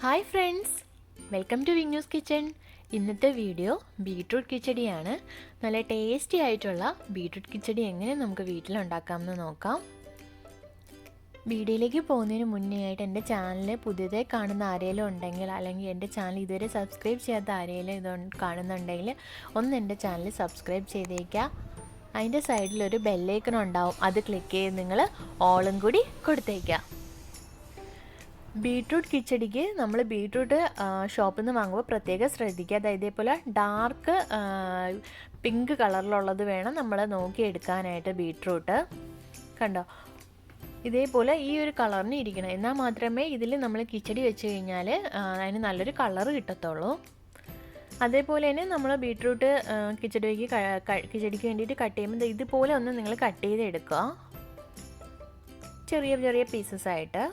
Hi friends, welcome to Vignu's kitchen. ഇന്നത്തെ video beetroot കിച്ചടിയാണ്. നല്ല ടേസ്റ്റി ആയിട്ടുള്ള ബീട്രൂട്ട് കിച്ചടി എങ്ങനെ നമുക്ക് വീട്ടിലുണ്ടാക്കാമെന്ന് നോക്കാം. വീഡിയോയിലേക്ക് പോകുന്നതിന് മുന്നേ ആയിട്ട് എൻ്റെ ചാനൽ പുതിയതായി കാണുന്ന ആരെങ്കിലും ഉണ്ടെങ്കിൽ, അല്ലെങ്കിൽ എൻ്റെ ചാനൽ ഇതുവരെ സബ്സ്ക്രൈബ് ചെയ്യാത്ത ആരെങ്കിലും ഇത് കാണുന്നുണ്ടെങ്കിൽ ഒന്ന് എൻ്റെ ചാനൽ സബ്സ്ക്രൈബ് ചെയ്തേക്കുക. അതിൻ്റെ സൈഡിലൊരു ബെല്ലൈക്കൺ ഉണ്ടാവും, അത് ക്ലിക്ക് ചെയ്ത് നിങ്ങൾ ഓളും കൂടി കൊടുത്തേക്കുക. ബീട്രൂട്ട് കിച്ചടിക്ക് നമ്മൾ ബീട്രൂട്ട് ഷോപ്പിൽ നിന്ന് വാങ്ങുമ്പോൾ പ്രത്യേകം ശ്രദ്ധിക്കുക. അതായത് ഇതേപോലെ ഡാർക്ക് പിങ്ക് കളറിലുള്ളത് വേണം നമ്മൾ നോക്കിയെടുക്കാനായിട്ട്. ബീട്രൂട്ട് കണ്ടോ, ഇതേപോലെ ഈ ഒരു കളറിന് ഇരിക്കണം, എന്നാൽ മാത്രമേ ഇതിൽ നമ്മൾ കിച്ചടി വെച്ച് കഴിഞ്ഞാൽ അതിന് നല്ലൊരു കളറ് കിട്ടത്തുള്ളൂ. അതേപോലെ തന്നെ നമ്മൾ ബീട്രൂട്ട് കിച്ചടിക്ക് വേണ്ടിയിട്ട് കട്ട് ചെയ്യുമ്പോൾ ഇതുപോലെ ഒന്ന് നിങ്ങൾ കട്ട് ചെയ്ത് എടുക്കുക, ചെറിയ ചെറിയ പീസസ് ആയിട്ട്.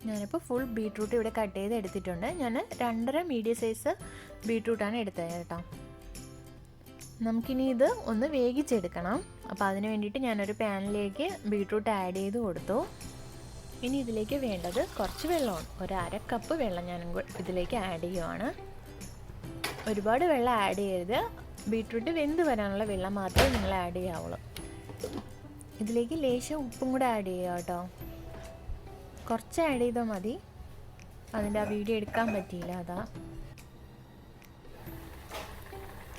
ഞാനിപ്പോൾ ഫുൾ ബീട്രൂട്ട് ഇവിടെ കട്ട് ചെയ്ത് എടുത്തിട്ടുണ്ട്. ഞാൻ 2.5 മീഡിയം സൈസ് ബീട്രൂട്ടാണ് എടുത്തത് കേട്ടോ. നമുക്കിനി ഇത് ഒന്ന് വേവിച്ചെടുക്കണം. അപ്പോൾ അതിന് വേണ്ടിയിട്ട് ഞാനൊരു പാനിലേക്ക് ബീട്രൂട്ട് ആഡ് ചെയ്ത് കൊടുത്തു. ഇനി ഇതിലേക്ക് വേണ്ടത് കുറച്ച് വെള്ളമാണ്. 1/2 കപ്പ് വെള്ളം ഞാൻ ഇതിലേക്ക് ആഡ് ചെയ്യുവാണ്. ഒരുപാട് വെള്ളം ആഡ് ചെയ്യരുത്, ബീട്രൂട്ട് വെന്ത് വരാനുള്ള വെള്ളം മാത്രമേ നിങ്ങൾ ആഡ് ചെയ്യാവുള്ളൂ. ഇതിലേക്ക് ലേശം ഉപ്പും കൂടെ ആഡ് ചെയ്യുക കേട്ടോ. കുറച്ച് ആഡ് ചെയ്താൽ മതി, അതിൻ്റെ ആ വീഡിയോ എടുക്കാൻ പറ്റിയില്ല, അതാ.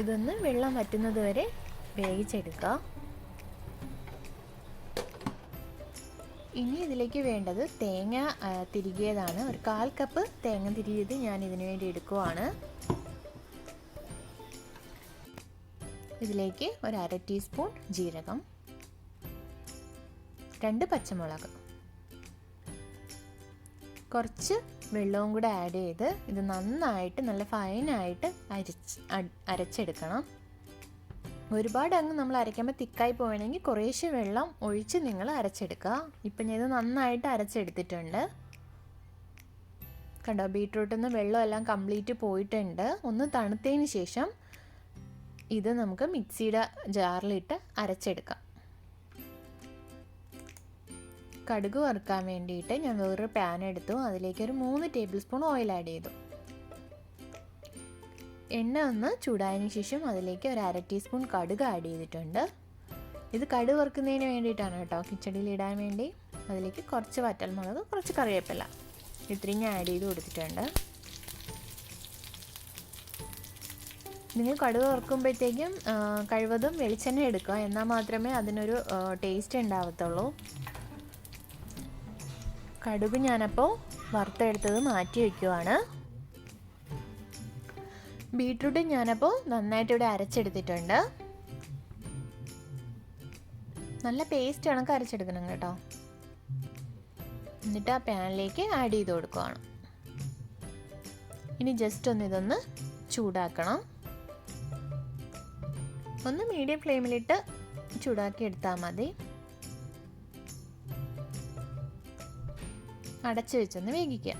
ഇതൊന്ന് വെള്ളം വറ്റുന്നത് വരെ വേവിച്ചെടുക്കുക. ഇനി ഇതിലേക്ക് വേണ്ടത് തേങ്ങ തിരികിയതാണ്. ഒരു 1/4 കപ്പ് തേങ്ങ തിരികിയത് ഞാൻ ഇതിനു വേണ്ടി എടുക്കുവാണ്. ഇതിലേക്ക് 1/2 ടീസ്പൂൺ ജീരകം, 2 പച്ചമുളക്, കുറച്ച് വെള്ളവും കൂടെ ആഡ് ചെയ്ത് ഇത് നന്നായിട്ട് നല്ല ഫൈനായിട്ട് അരച്ചെടുക്കണം. ഒരുപാട് അങ്ങ് നമ്മൾ അരയ്ക്കുമ്പോൾ തിക്കായി പോകണമെങ്കിൽ കുറേശ്ശെ വെള്ളം ഒഴിച്ച് നിങ്ങൾ അരച്ചെടുക്കുക. ഇപ്പം ഞാൻ ഇത് നന്നായിട്ട് അരച്ചെടുത്തിട്ടുണ്ട്. കണ്ടോ, ബീട്രൂട്ടിൽ നിന്ന് വെള്ളമെല്ലാം കംപ്ലീറ്റ് പോയിട്ടുണ്ട്. ഒന്ന് തണുത്തതിന് ശേഷം ഇത് നമുക്ക് മിക്സിയുടെ ജാറിലിട്ട് അരച്ചെടുക്കാം. കടുക് വറുക്കാൻ വേണ്ടിയിട്ട് ഞാൻ വേറൊരു പാൻ എടുത്തു. അതിലേക്ക് ഒരു 3 ടേബിൾ സ്പൂൺ ഓയിൽ ആഡ് ചെയ്തു. എണ്ണ ഒന്ന് ചൂടായതിന് ശേഷം അതിലേക്ക് 1/2 ടീസ്പൂൺ കടുക് ആഡ് ചെയ്തിട്ടുണ്ട്. ഇത് കടുക് വറുക്കുന്നതിന് വേണ്ടിയിട്ടാണ് കേട്ടോ, കിച്ചടിയിൽ ഇടാൻ വേണ്ടി. അതിലേക്ക് കുറച്ച് വറ്റൽമുളക്, കുറച്ച് കറിവേപ്പില, ഇത്രയും ഞാൻ ആഡ് ചെയ്ത് കൊടുത്തിട്ടുണ്ട്. നിങ്ങൾ കടുക് വറുക്കുമ്പോഴത്തേക്കും കഴിവതും വെളിച്ചെണ്ണ എടുക്കുക, എന്നാൽ മാത്രമേ അതിനൊരു ടേസ്റ്റ് ഉണ്ടാവത്തുള്ളൂ. കടുക് ഞാനപ്പോൾ വറുത്തെടുത്തത് മാറ്റി വയ്ക്കുവാണ്. ബീട്രൂട്ട് ഞാനപ്പോൾ നന്നായിട്ട് ഇവിടെ അരച്ചെടുത്തിട്ടുണ്ട്. നല്ല പേസ്റ്റ് കണക്ക് അരച്ചെടുക്കണം കേട്ടോ. എന്നിട്ട് ആ പാനിലേക്ക് ആഡ് ചെയ്ത് കൊടുക്കുവാണ്. ഇനി ജസ്റ്റ് ഒന്ന് ഇതൊന്ന് ചൂടാക്കണം. ഒന്ന് മീഡിയം ഫ്ലെയിമിലിട്ട് ചൂടാക്കി എടുത്താൽ മതി. അടച്ചു വെച്ചൊന്ന് വേവിക്കുക.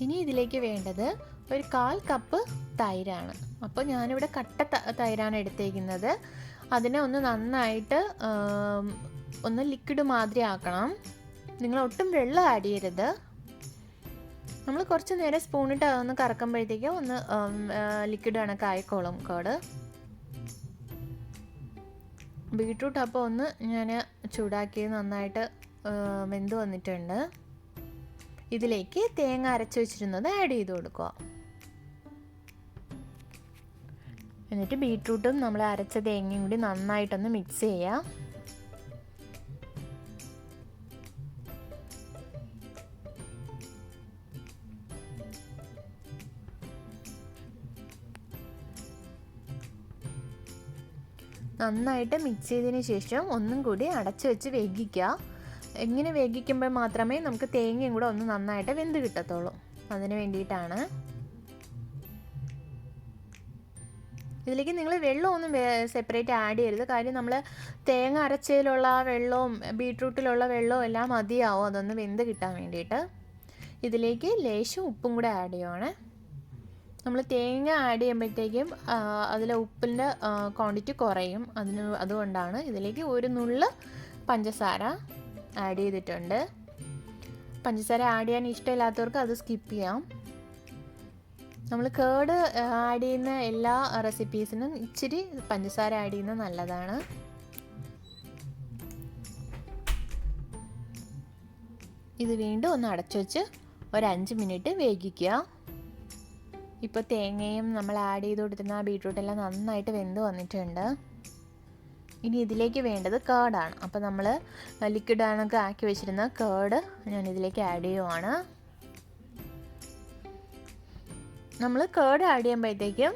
ഇനി ഇതിലേക്ക് വേണ്ടത് ഒരു 1/4 കപ്പ് തൈരാണ്. അപ്പോൾ ഞാനിവിടെ കട്ട തൈരാണ് എടുത്തേക്കുന്നത്. അതിനെ ഒന്ന് നന്നായിട്ട് ഒന്ന് ലിക്വിഡ് മാതിരി ആക്കണം. നിങ്ങൾ ഒട്ടും വെള്ളം ആഡ് ചെയ്യരുത്. നമ്മൾ കുറച്ച് നേരം സ്പൂണിട്ട് ഒന്ന് കറക്കുമ്പോഴത്തേക്കും ഒന്ന് ലിക്വിഡ് കണക്ക് ആയിക്കോളും കേട്. ബീട്രൂട്ട് അപ്പോൾ ഒന്ന് ഞാൻ ചൂടാക്കി നന്നായിട്ട് വെന്ത് വന്നിട്ടുണ്ട്. ഇതിലേക്ക് തേങ്ങ അരച്ച് വെച്ചിരുന്നത് ആഡ് ചെയ്ത് കൊടുക്കുക. എന്നിട്ട് ബീട്രൂട്ടും നമ്മൾ അരച്ച തേങ്ങയും കൂടി നന്നായിട്ടൊന്ന് മിക്സ് ചെയ്യാം. നന്നായിട്ട് മിക്സ് ചെയ്തതിന് ശേഷം ഒന്നും കൂടി അടച്ചു വെച്ച് വേവിക്കുക. ഇങ്ങനെ വേവിക്കുമ്പോൾ മാത്രമേ നമുക്ക് തേങ്ങയും കൂടെ ഒന്ന് നന്നായിട്ട് വെന്ത് കിട്ടത്തുള്ളൂ. അതിന് വേണ്ടിയിട്ടാണ്. ഇതിലേക്ക് നിങ്ങൾ വെള്ളമൊന്നും സെപ്പറേറ്റ് ആഡ് ചെയ്യരുത്. കാര്യം നമ്മൾ തേങ്ങ അരച്ചതിലുള്ള വെള്ളവും ബീട്രൂട്ടിലുള്ള വെള്ളവും എല്ലാം മതിയാവും അതൊന്ന് വെന്ത് കിട്ടാൻ വേണ്ടിയിട്ട്. ഇതിലേക്ക് ലേശം ഉപ്പും കൂടെ ആഡ് ചെയ്യുവാണ്. നമ്മൾ തേങ്ങ ആഡ് ചെയ്യുമ്പോഴത്തേക്കും അതിലെ ഉപ്പിൻ്റെ ക്വാണ്ടിറ്റി കുറയും. അതുകൊണ്ടാണ് ഇതിലേക്ക് ഒരു നുള്ള് പഞ്ചസാര ആഡ് ചെയ്തിട്ടുണ്ട്. പഞ്ചസാര ആഡ് ചെയ്യാൻ ഇഷ്ടമില്ലാത്തവർക്ക് അത് സ്കിപ്പ് ചെയ്യാം. നമ്മൾ കേർഡ് ആഡ് ചെയ്യുന്ന എല്ലാ റെസിപ്പീസിനും ഇച്ചിരി പഞ്ചസാര ആഡ് ചെയ്യുന്നത് നല്ലതാണ്. ഇത് വീണ്ടും ഒന്ന് അടച്ചു വെച്ച് ഒരു 5 മിനിറ്റ് വേവിക്കുക. ഇപ്പോൾ തേങ്ങയും നമ്മൾ ആഡ് ചെയ്ത് കൊടുത്തിരുന്ന ബീട്രൂട്ട് എല്ലാം നന്നായിട്ട് വെന്ത് വന്നിട്ടുണ്ട്. ഇനി ഇതിലേക്ക് വേണ്ടത് കേർഡാണ്. അപ്പോൾ നമ്മൾ ലിക്വിഡ് ആണൊക്കെ ആക്കി വെച്ചിരുന്ന കേർഡ് ഞാൻ ഇതിലേക്ക് ആഡ് ചെയ്യുവാണ്. നമ്മൾ കേർഡ് ആഡ് ചെയ്യുമ്പോഴത്തേക്കും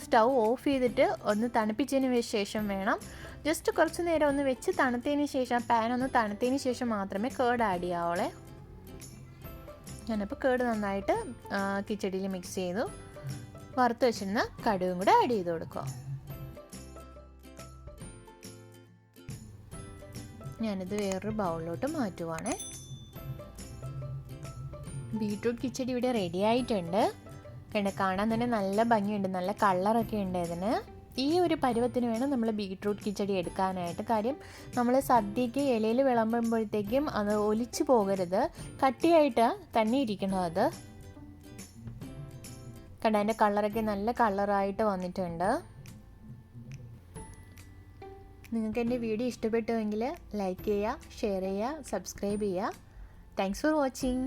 സ്റ്റൗ ഓഫ് ചെയ്തിട്ട് ഒന്ന് തണുപ്പിച്ചതിന് ശേഷം വേണം. ജസ്റ്റ് കുറച്ച് നേരം ഒന്ന് വെച്ച് തണുത്തതിന് ശേഷം, പാൻ ഒന്ന് തണുത്തതിന് ശേഷം മാത്രമേ കേർഡ് ആഡ് ചെയ്യാവുള്ളേ. ഞാനിപ്പോൾ കേർഡ് നന്നായിട്ട് കിച്ചടിയിൽ മിക്സ് ചെയ്തു. വറുത്ത് വെച്ചിരുന്ന കടുകും കൂടെ ആഡ് ചെയ്ത് കൊടുക്കുക. ഞാനിത് വേറൊരു ബൗളിലോട്ട് മാറ്റുവാണേ. ബീട്രൂട്ട് കിച്ചടി ഇവിടെ റെഡി ആയിട്ടുണ്ട്. കാണാൻ തന്നെ നല്ല ഭംഗിയുണ്ട്, നല്ല കളറൊക്കെ ഉണ്ട് ഇതിന്. ഈ ഒരു പരുവത്തിന് വേണം നമ്മൾ ബീട്രൂട്ട് കിച്ചടി എടുക്കാനായിട്ട്. കാര്യം നമ്മൾ സദ്യക്ക് ഇലയിൽ വിളമ്പുമ്പോഴത്തേക്കും അത് ഒലിച്ചു പോകരുത്, കട്ടിയായിട്ട് തന്നെ ഇരിക്കണം. അത് കണ്ട അതിൻ്റെ കളറൊക്കെ നല്ല കളറായിട്ട് വന്നിട്ടുണ്ട്. നിങ്ങൾക്ക് എൻ്റെ വീഡിയോ ഇഷ്ടപ്പെട്ടുവെങ്കിൽ ലൈക്ക് ചെയ്യുക, ഷെയർ ചെയ്യുക, സബ്സ്ക്രൈബ് ചെയ്യുക. Thanks for watching.